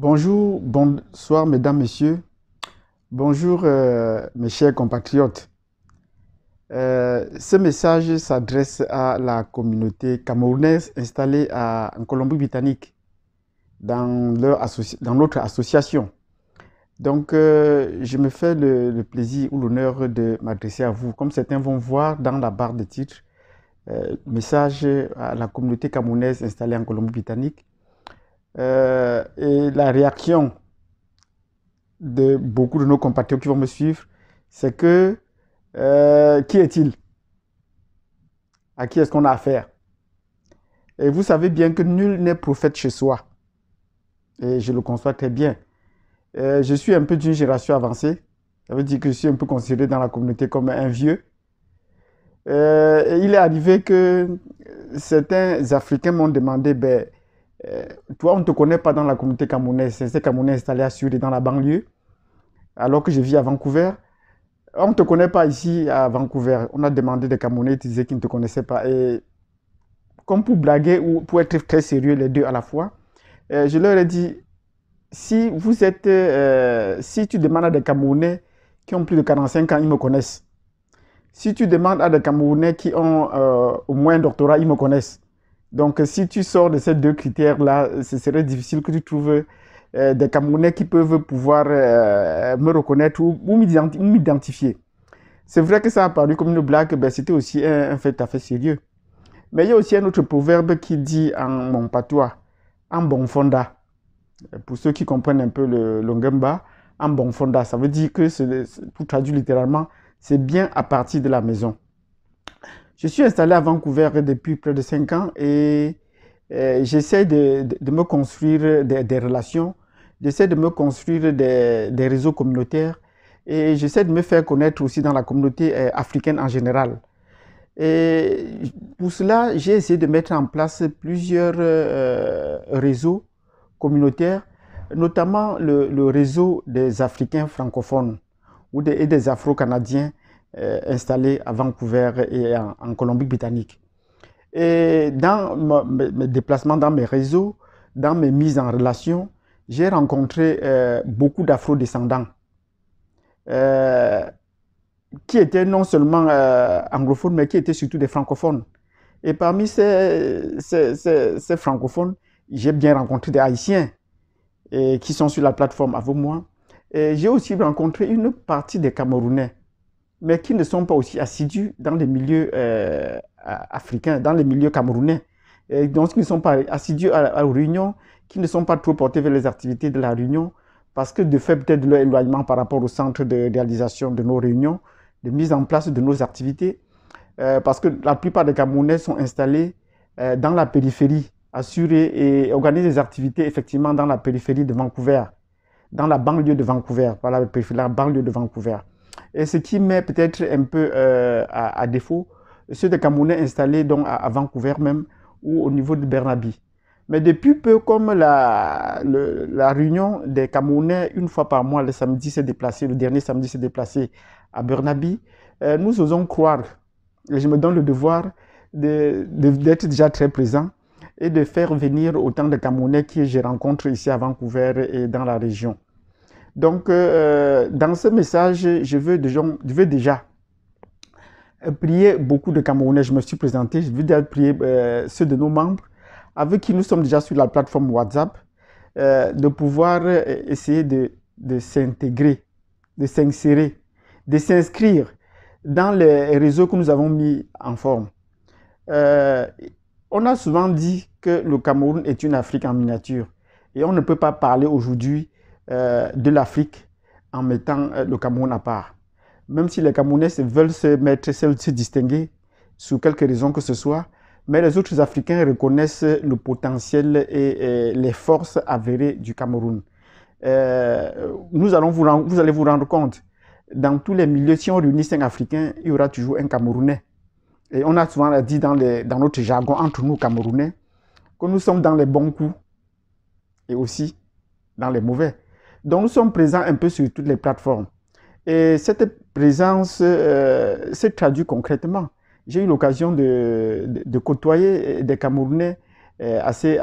Bonjour, bonsoir mesdames, messieurs. Bonjour mes chers compatriotes. Ce message s'adresse à la communauté camerounaise installée en Colombie-Britannique dans notre association. Donc je me fais le plaisir ou l'honneur de m'adresser à vous. Comme certains vont voir dans la barre de titre, message à la communauté camerounaise installée en Colombie-Britannique. Et la réaction de beaucoup de nos compatriotes qui vont me suivre, c'est que qui est-il? À qui est-ce qu'on a affaire? Et vous savez bien que nul n'est prophète chez soi. Et je le conçois très bien. Je suis un peu d'une génération avancée. Ça veut dire que je suis un peu considéré dans la communauté comme un vieux. Et il est arrivé que certains Africains m'ont demandé, toi, on ne te connaît pas dans la communauté camerounaise. C'est ces Camerounais installés à Sur et dans la banlieue, alors que je vis à Vancouver. On ne te connaît pas ici à Vancouver. On a demandé des Camerounais, ils disaient qu'ils ne te connaissaient pas. Et comme pour blaguer ou pour être très sérieux les deux à la fois, je leur ai dit, si tu demandes à des Camerounais qui ont plus de 45 ans, ils me connaissent. Si tu demandes à des Camerounais qui ont au moins un doctorat, ils me connaissent. Donc si tu sors de ces deux critères-là, ce serait difficile que tu trouves des Camerounais qui peuvent pouvoir me reconnaître ou m'identifier. C'est vrai que ça a paru comme une blague, c'était aussi un fait tout à fait sérieux. Mais il y a aussi un autre proverbe qui dit en mon patois, en bon fonda. Pour ceux qui comprennent un peu le Longomba, en bon fonda, ça veut dire que, pour traduire littéralement, c'est bien à partir de la maison. Je suis installé à Vancouver depuis près de 5 ans et j'essaie de me construire des relations, j'essaie de me construire des réseaux communautaires et j'essaie de me faire connaître aussi dans la communauté africaine en général. Et pour cela, j'ai essayé de mettre en place plusieurs réseaux communautaires, notamment le réseau des Africains francophones et des Afro-Canadiens installés à Vancouver et en Colombie-Britannique. Et dans mes déplacements dans mes réseaux, dans mes mises en relation, j'ai rencontré beaucoup d'Afro-descendants euh, qui étaient non seulement anglophones, mais qui étaient surtout des francophones. Et parmi ces francophones, j'ai bien rencontré des Haïtiens qui sont sur la plateforme avec moi. Et j'ai aussi rencontré une partie des Camerounais, mais qui ne sont pas aussi assidus dans les milieux africains, dans les milieux camerounais. Et donc, qui ne sont pas assidus aux réunions, qui ne sont pas trop portés vers les activités de la réunion, parce que de fait peut-être de leur éloignement par rapport au centre de réalisation de nos réunions, de mise en place de nos activités, parce que la plupart des Camerounais sont installés dans la périphérie, assurés et organisent des activités effectivement dans la périphérie de Vancouver, dans la banlieue de Vancouver, pas la périphérie, la banlieue de Vancouver. Et ce qui met peut-être un peu à défaut ceux des Camerounais installés donc à Vancouver même ou au niveau de Burnaby. Mais depuis peu, comme la réunion des Camerounais, une fois par mois, le samedi s'est déplacé, le dernier samedi s'est déplacé à Burnaby, nous osons croire, et je me donne le devoir d'être déjà très présent et de faire venir autant de Camerounais que je rencontre ici à Vancouver et dans la région. Donc, dans ce message, je veux déjà prier beaucoup de Camerounais. Je me suis présenté, je veux déjà prier ceux de nos membres avec qui nous sommes déjà sur la plateforme WhatsApp, de pouvoir essayer de s'intégrer, de s'insérer, de s'inscrire dans les réseaux que nous avons mis en forme. On a souvent dit que le Cameroun est une Afrique en miniature et on ne peut pas parler aujourd'hui de l'Afrique en mettant le Cameroun à part. Même si les Camerounais veulent se distinguer sous quelque raison que ce soit, mais les autres Africains reconnaissent le potentiel et les forces avérées du Cameroun. Vous allez vous rendre compte, dans tous les milieux, si on réunit 5 Africains, il y aura toujours un Camerounais. Et on a souvent dit dans notre jargon entre nous Camerounais que nous sommes dans les bons coups et aussi dans les mauvais. Donc nous sommes présents un peu sur toutes les plateformes. Et cette présence se traduit concrètement. J'ai eu l'occasion de côtoyer des Camerounais assez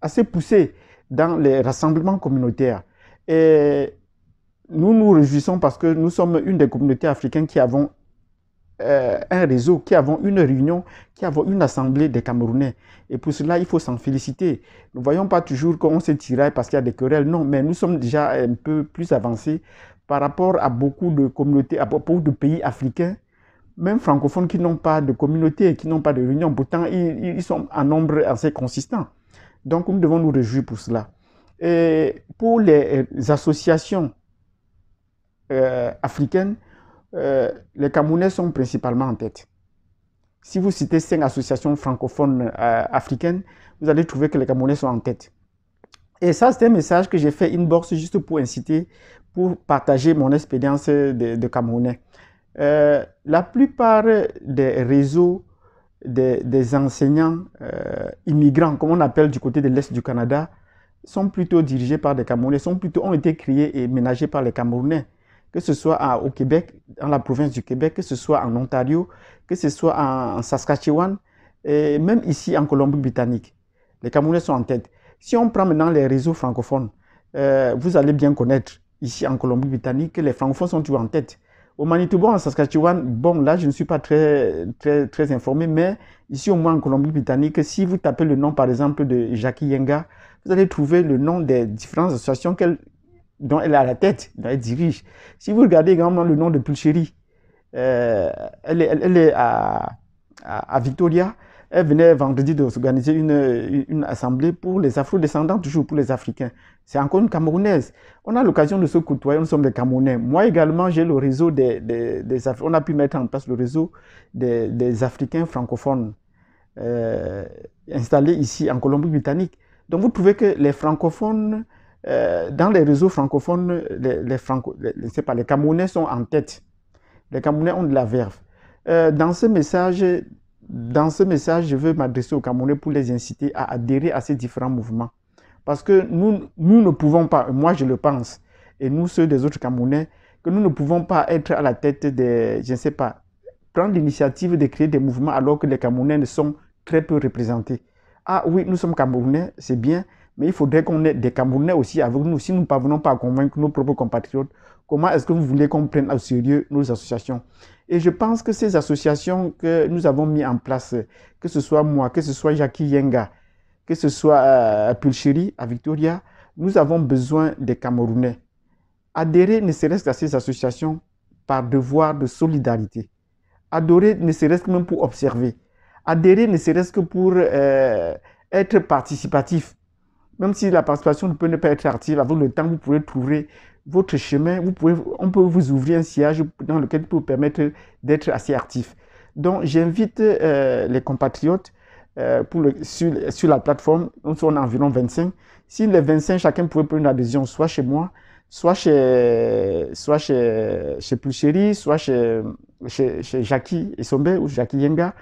assez poussée dans les rassemblements communautaires. Et nous nous réjouissons parce que nous sommes une des communautés africaines qui avons un réseau, qui avons une réunion, qui avons une assemblée des Camerounais. Et pour cela, il faut s'en féliciter. Nous ne voyons pas toujours qu'on se tiraille parce qu'il y a des querelles. Non, mais nous sommes déjà un peu plus avancés par rapport à beaucoup de communautés, à beaucoup de pays africains, même francophones, qui n'ont pas de communauté, qui n'ont pas de réunion. Pourtant, ils sont en nombre assez consistant. Donc, nous devons nous réjouir pour cela. Et pour les associations africaines, les Camerounais sont principalement en tête. Si vous citez 5 associations francophones africaines, vous allez trouver que les Camerounais sont en tête. Et ça, c'est un message que j'ai fait inbox juste pour inciter, pour partager mon expérience de Camerounais. La plupart des réseaux des enseignants immigrants, comme on appelle du côté de l'Est du Canada, sont plutôt dirigés par des Camerounais, ont été créés et ménagés par les Camerounais, que ce soit au Québec, dans la province du Québec, que ce soit en Ontario, que ce soit en Saskatchewan, et même ici en Colombie-Britannique. Les Camerounais sont en tête. Si on prend maintenant les réseaux francophones, vous allez bien connaître ici en Colombie-Britannique que les francophones sont toujours en tête. Au Manitoba, en Saskatchewan, bon, là, je ne suis pas très informé, mais ici, au moins en Colombie-Britannique, si vous tapez le nom, par exemple, de Jackie Yenga, vous allez trouver le nom des différentes associations dont elle est à la tête, dont elle dirige. Si vous regardez également le nom de Pulchéry, elle est à Victoria. Elle venait vendredi de s'organiser une assemblée pour les Afro-descendants, toujours pour les Africains. C'est encore une Camerounaise. On a l'occasion de se côtoyer, nous sommes des Camerounais. Moi également, j'ai le réseau des Africains. On a pu mettre en place le réseau des Africains francophones installés ici en Colombie-Britannique. Donc vous trouvez que les francophones, dans les réseaux francophones, les Camerounais sont en tête. Les Camerounais ont de la verve. Dans ce message, je veux m'adresser aux Camerounais pour les inciter à adhérer à ces différents mouvements. Parce que nous ne pouvons pas, moi je le pense, et nous ceux des autres Camerounais, que nous ne pouvons pas être à la tête des, je ne sais pas, prendre l'initiative de créer des mouvements alors que les Camerounais ne sont très peu représentés. Ah oui, nous sommes Camerounais, c'est bien, mais il faudrait qu'on ait des Camerounais aussi avec nous. Si nous ne parvenons pas à convaincre nos propres compatriotes, comment est-ce que vous voulez qu'on prenne au sérieux nos associations? Et je pense que ces associations que nous avons mis en place, que ce soit moi, que ce soit Jackie Yenga, que ce soit Pulchéry à Victoria, nous avons besoin des Camerounais. Adhérer ne serait-ce qu'à ces associations par devoir de solidarité. Adhérer ne serait-ce que même pour observer. Adhérer ne serait-ce que pour être participatif. Même si la participation ne peut ne pas être active, avec le temps, vous pourrez trouver votre chemin. On peut vous ouvrir un siège dans lequel peut vous permettre d'être assez actif. Donc, j'invite les compatriotes sur la plateforme. Nous sommes environ 25. Si les 25, chacun pouvait prendre une adhésion, soit chez moi, soit chez Pulchéry, soit chez Jackie Essombe ou Jackie Yenga,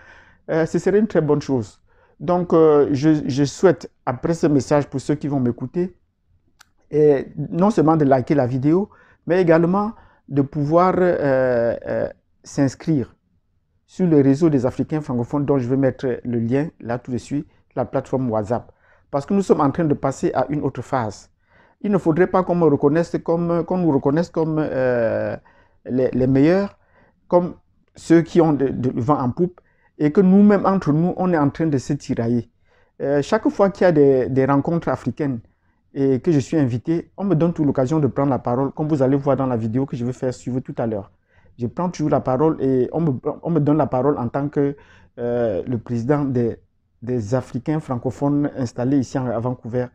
ce serait une très bonne chose. Donc, je souhaite, après ce message, pour ceux qui vont m'écouter, non seulement de liker la vidéo, mais également de pouvoir s'inscrire sur le réseau des Africains francophones, dont je vais mettre le lien là tout de suite, la plateforme WhatsApp. Parce que nous sommes en train de passer à une autre phase. Il ne faudrait pas qu'on nous reconnaisse comme les meilleurs, comme ceux qui ont le vent en poupe, et que nous-mêmes, entre nous, on est en train de se tirailler. Chaque fois qu'il y a des rencontres africaines et que je suis invité, on me donne toujours l'occasion de prendre la parole, comme vous allez voir dans la vidéo que je vais faire suivre tout à l'heure. Je prends toujours la parole et on me donne la parole en tant que le président des Africains francophones installés ici à Vancouver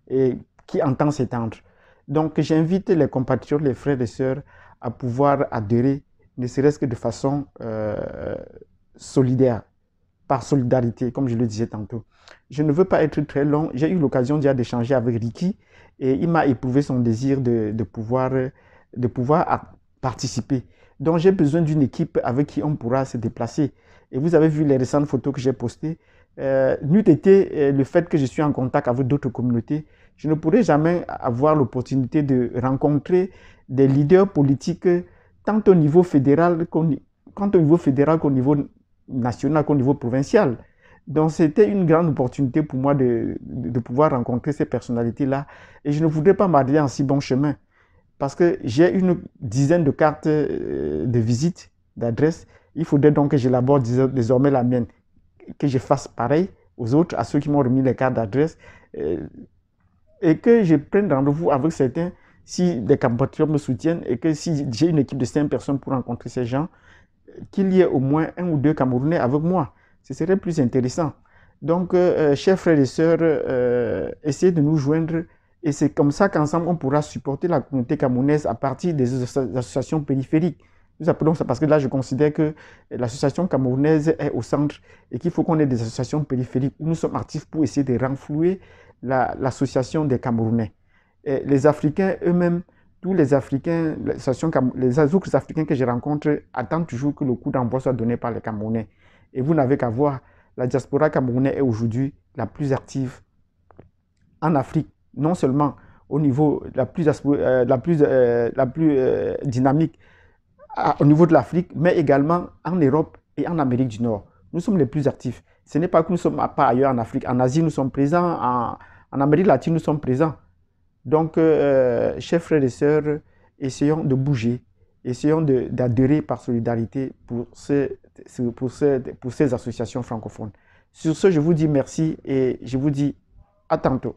et qui entend s'étendre. Donc j'invite les compatriotes, les frères et sœurs à pouvoir adhérer, ne serait-ce que de façon solidaire, par solidarité, comme je le disais tantôt. Je ne veux pas être très long. J'ai eu l'occasion déjà d'échanger avec Ricky et il m'a éprouvé son désir de pouvoir participer. Donc j'ai besoin d'une équipe avec qui on pourra se déplacer. Et vous avez vu les récentes photos que j'ai postées. N'eût été le fait que je suis en contact avec d'autres communautés, je ne pourrais jamais avoir l'opportunité de rencontrer des leaders politiques tant au niveau fédéral qu'au niveau national qu'au niveau provincial. Donc, c'était une grande opportunité pour moi de pouvoir rencontrer ces personnalités-là. Et je ne voudrais pas m'arrêter en si bon chemin parce que j'ai une dizaine de cartes de visite, d'adresse. Il faudrait donc que j'élabore désormais la mienne, que je fasse pareil aux autres, à ceux qui m'ont remis les cartes d'adresse, euh, et que je prenne rendez-vous avec certains si des compatriotes me soutiennent et que si j'ai une équipe de 5 personnes pour rencontrer ces gens, qu'il y ait au moins un ou deux Camerounais avec moi. Ce serait plus intéressant. Donc, chers frères et sœurs, essayez de nous joindre et c'est comme ça qu'ensemble, on pourra supporter la communauté camerounaise à partir des associations périphériques. Nous appelons ça parce que là, je considère que l'association camerounaise est au centre et qu'il faut qu'on ait des associations périphériques où nous sommes actifs pour essayer de renflouer l'association des Camerounais. Et les Africains eux-mêmes, tous les Africains, les autres Africains que je rencontre attendent toujours que le coup d'envoi soit donné par les Camerounais. Et vous n'avez qu'à voir, la diaspora camerounaise est aujourd'hui la plus active en Afrique, non seulement au niveau la plus dynamique au niveau de l'Afrique, mais également en Europe et en Amérique du Nord. Nous sommes les plus actifs. Ce n'est pas que nous sommes pas ailleurs en Afrique. En Asie, nous sommes présents. En Amérique latine, nous sommes présents. Donc, chers frères et sœurs, essayons de bouger, essayons d'adhérer par solidarité pour ces associations francophones. Sur ce, je vous dis merci et je vous dis à tantôt.